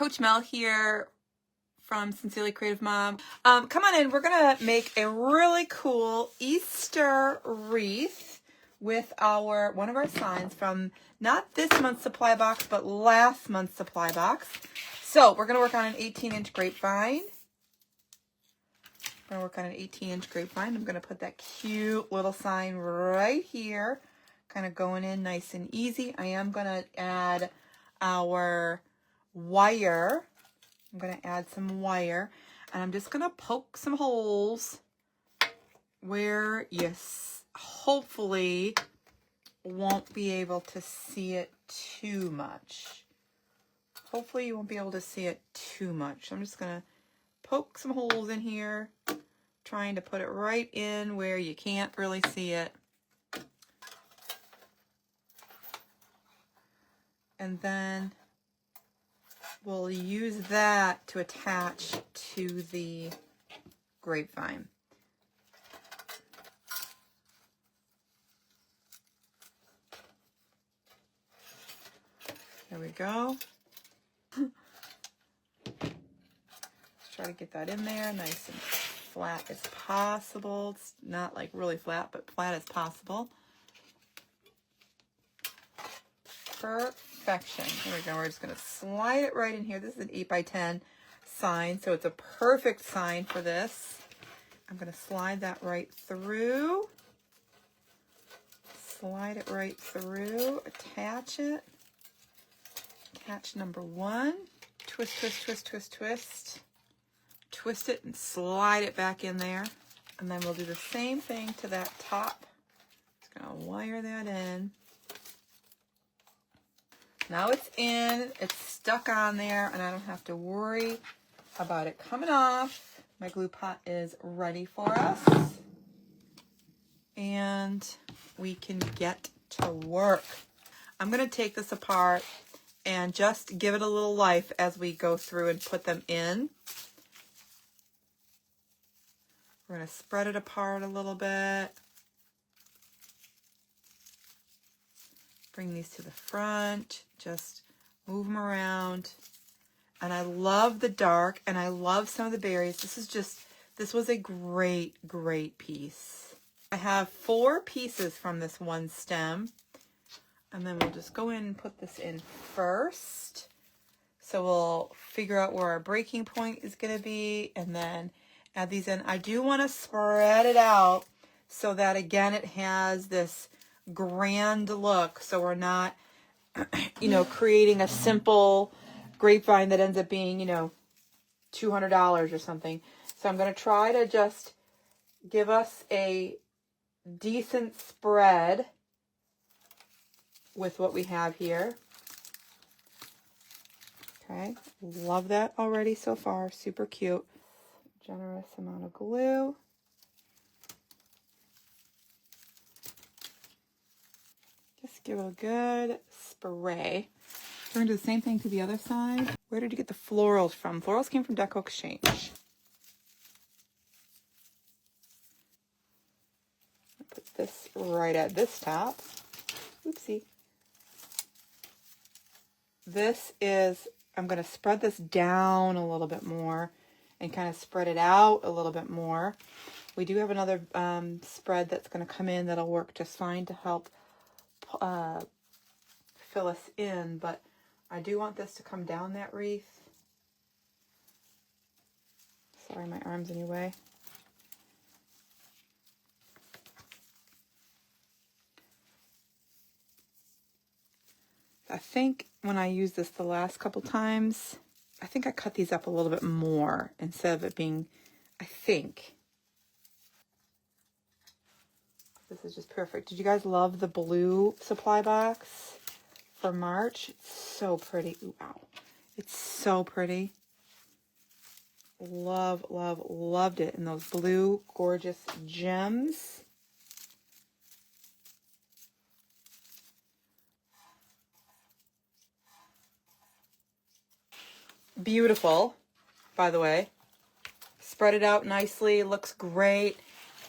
Coach Mel here from Sincerely Creative Mom. Come on in. We're going to make a really cool Easter wreath with one of our signs from not this month's supply box, but last month's supply box. So we're going to work on an 18-inch grapevine. I'm going to work on an 18-inch grapevine. I'm going to put that cute little sign right here, kind of going in nice and easy. I am going to add our wire. I'm going to add some wire, and I'm just going to poke some holes where you hopefully won't be able to see it too much. Hopefully you won't be able to see it too much. So I'm just going to poke some holes in here, trying to put it right in where you can't really see it. And then we'll use that to attach to the grapevine. There we go. Let's try to get that in there nice and flat as possible. It's not like really flat, but flat as possible. Perfection. Here we go. We're just going to slide it right in here. This is an 8x10 sign, so it's a perfect sign for this. I'm going to slide that right through. Slide it right through. Attach it. Attach number one. Twist, twist, twist, twist, twist. Twist it and slide it back in there. And then we'll do the same thing to that top. Just going to wire that in. Now it's in, it's stuck on there, and I don't have to worry about it coming off. My glue pot is ready for us. And we can get to work. I'm going to take this apart and just give it a little life as we go through and put them in. We're going to spread it apart a little bit. Bring these to the front, just move them around. And I love the dark, and I love some of the berries. This was a great, great piece. I have 4 pieces from this one stem. And then we'll just go in and put this in first. So we'll figure out where our breaking point is going to be, and then add these in. I do want to spread it out so that, again, it has this grand look, so we're not creating a simple grapevine that ends up being $200 or something. So I'm going to try to just give us a decent spread with what we have here. Okay, love that already so far. Super cute. Generous amount of glue. Just give it a good spray. We're going to do the same thing to the other side. Where did you get the florals from? Florals came from Deco Exchange. Put this right at this top. Oopsie. I'm going to spread this down a little bit more and kind of spread it out a little bit more. We do have another spread that's going to come in that'll work just fine to help fill us in, but I do want this to come down that wreath. Sorry, my arm's in your way. I think when I used this the last couple times, I think I cut these up a little bit more instead of it being, I think. This is just perfect. Did you guys love the blue supply box for March? It's so pretty. Ooh, wow. It's so pretty. Love, love, loved it. And those blue, gorgeous gems. Beautiful, by the way. Spread it out nicely. Looks great.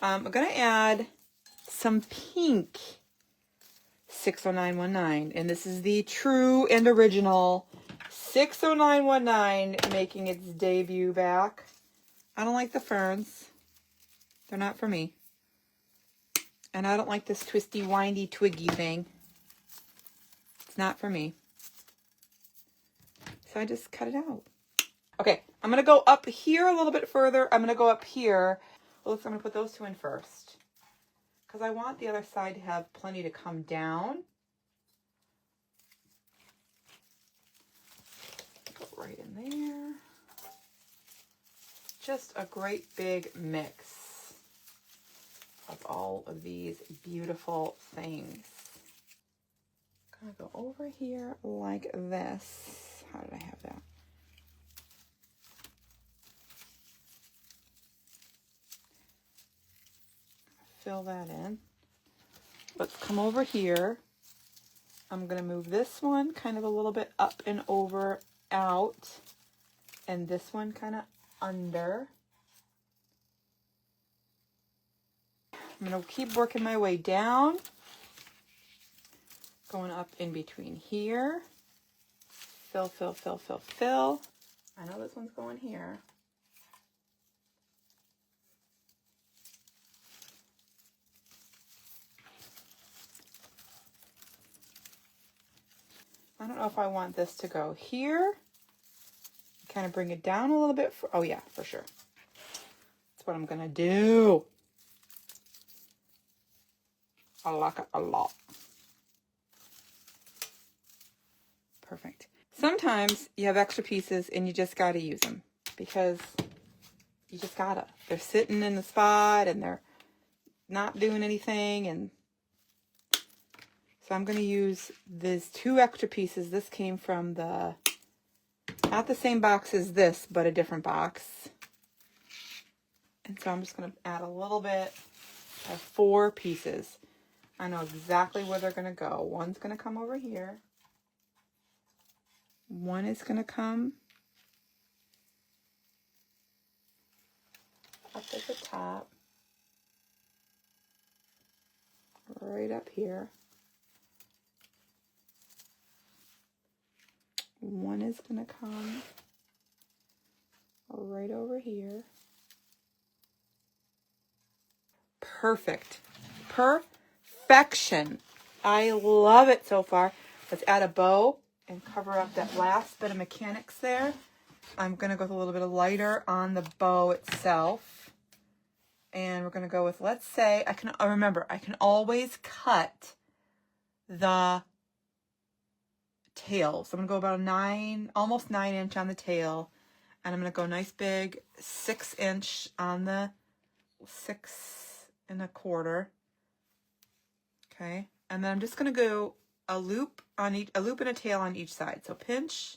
I'm going to add some pink 60919. And this is the true and original 60919 making its debut back. I don't like the ferns. They're not for me. And I don't like this twisty, windy, twiggy thing. It's not for me. So I just cut it out. Okay, I'm going to go up here a little bit further. I'm going to go up here. Well, I'm going to put those two in first. Because I want the other side to have plenty to come down. Go right in there. Just a great big mix of all of these beautiful things. I'm going to go over here like this. How did I have that? Fill that in. Let's come over here. I'm going to move this one kind of a little bit up and over out, and this one kind of under. I'm going to keep working my way down, going up in between here. Fill, fill, fill, fill, fill. I know this one's going here. I don't know if I want this to go here. Kind of bring it down a little bit. Oh yeah, for sure. That's what I'm going to do. I like it a lot. Perfect. Sometimes you have extra pieces and you just got to use them because you just gotta. They're sitting in the spot and they're not doing anything, and so I'm going to use these two extra pieces. This came from not the same box as this, but a different box. And so I'm just going to add a little bit of 4 pieces. I know exactly where they're going to go. One's going to come over here. One is going to come up at the top. Right up here. One is going to come right over here. Perfect. Perfection. I love it so far. Let's add a bow and cover up that last bit of mechanics there. I'm going to go with a little bit of lighter on the bow itself. And we're going to go with, let's say, remember, I can always cut the tail. So I'm going to go about almost 9 inch on the tail. And I'm going to go nice big 6 inch on the 6 1/4. Okay. And then I'm just going to go a loop and a tail on each side. So pinch,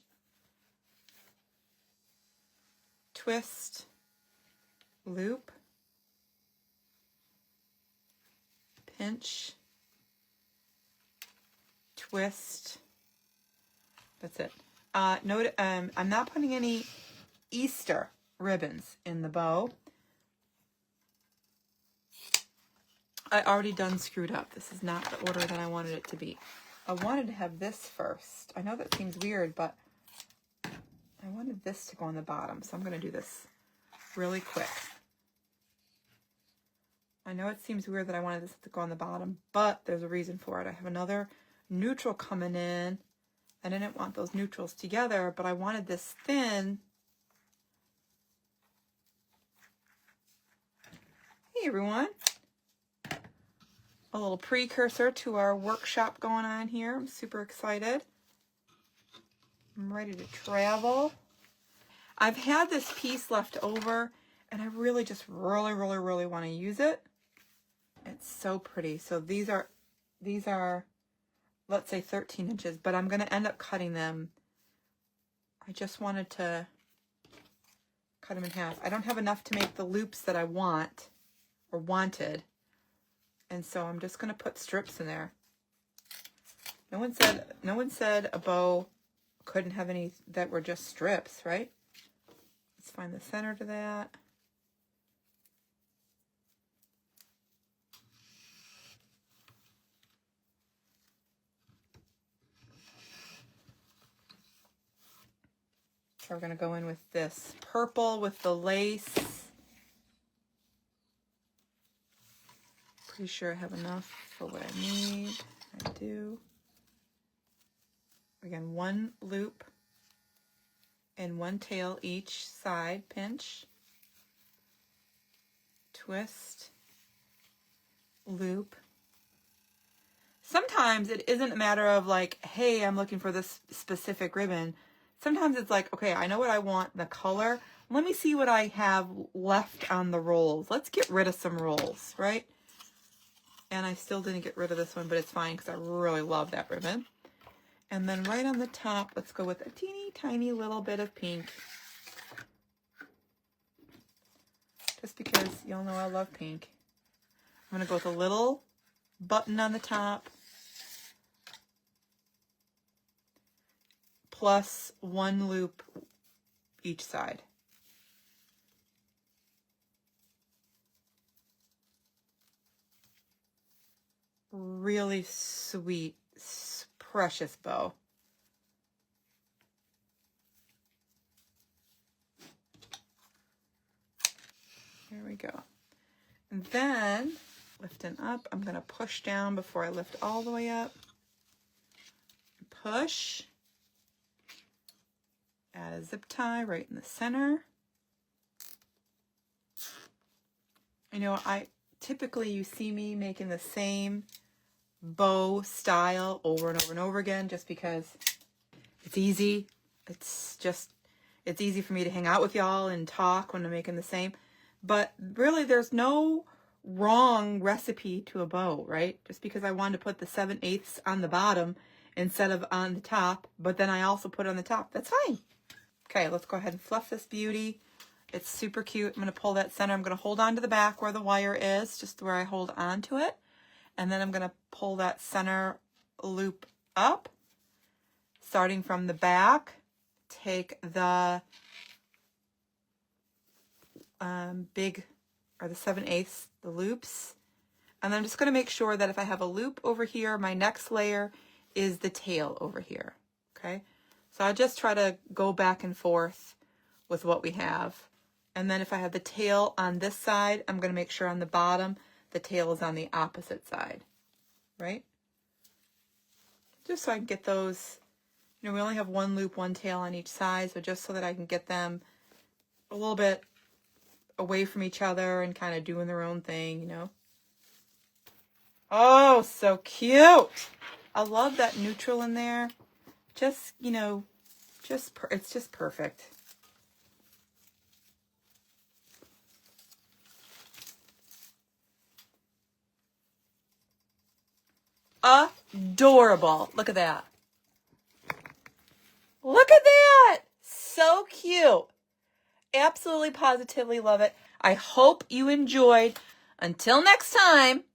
twist, loop, pinch, twist. That's it. Note, I'm not putting any Easter ribbons in the bow. I already done screwed up. This is not the order that I wanted it to be. I wanted to have this first. I know that seems weird, but I wanted this to go on the bottom. So I'm going to do this really quick. I know it seems weird that I wanted this to go on the bottom, but there's a reason for it. I have another neutral coming in. I didn't want those neutrals together, but I wanted this thin. Hey, everyone. A little precursor to our workshop going on here. I'm super excited. I'm ready to travel. I've had this piece left over, and I really just really want to use it. It's so pretty. So these are, let's say 13 inches, but I'm going to end up cutting them. I just wanted to cut them in half. I don't have enough to make the loops that I want or wanted. And so I'm just going to put strips in there. No one said a bow couldn't have any that were just strips, right? Let's find the center to that. So we're going to go in with this purple with the lace. Pretty sure I have enough for what I need. I do. Again, one loop and one tail each side, pinch, twist, loop. Sometimes it isn't a matter of like, hey, I'm looking for this specific ribbon. Sometimes it's like, okay, I know what I want, the color. Let me see what I have left on the rolls. Let's get rid of some rolls, right? And I still didn't get rid of this one, but it's fine because I really love that ribbon. And then right on the top, let's go with a teeny tiny little bit of pink. Just because y'all know I love pink. I'm going to go with a little button on the top. Plus one loop each side. Really sweet, precious bow. There we go. And then, lifting up, I'm going to push down before I lift all the way up. Push. Add a zip tie right in the center. You know, typically you see me making the same bow style over and over and over again just because it's easy. It's easy for me to hang out with y'all and talk when I'm making the same. But really there's no wrong recipe to a bow, right? Just because I wanted to put the 7/8 on the bottom instead of on the top, but then I also put it on the top. That's fine. Okay, let's go ahead and fluff this beauty. It's super cute. I'm going to pull that center. I'm going to hold on to the back where the wire is, just where I hold on to it. And then I'm going to pull that center loop up, starting from the back. Take the the 7/8, the loops. And then I'm just going to make sure that if I have a loop over here, my next layer is the tail over here. Okay, so I just try to go back and forth with what we have. And then if I have the tail on this side, I'm going to make sure on the bottom, the tail is on the opposite side, right? Just so I can get those, you know, we only have one loop, one tail on each side, so just so that I can get them a little bit away from each other and kind of doing their own thing, you know. Oh, so cute. I love that neutral in there. Just, you know, it's just perfect. Adorable. Look at that. Look at that. So cute. Absolutely, positively love it. I hope you enjoyed. Until next time.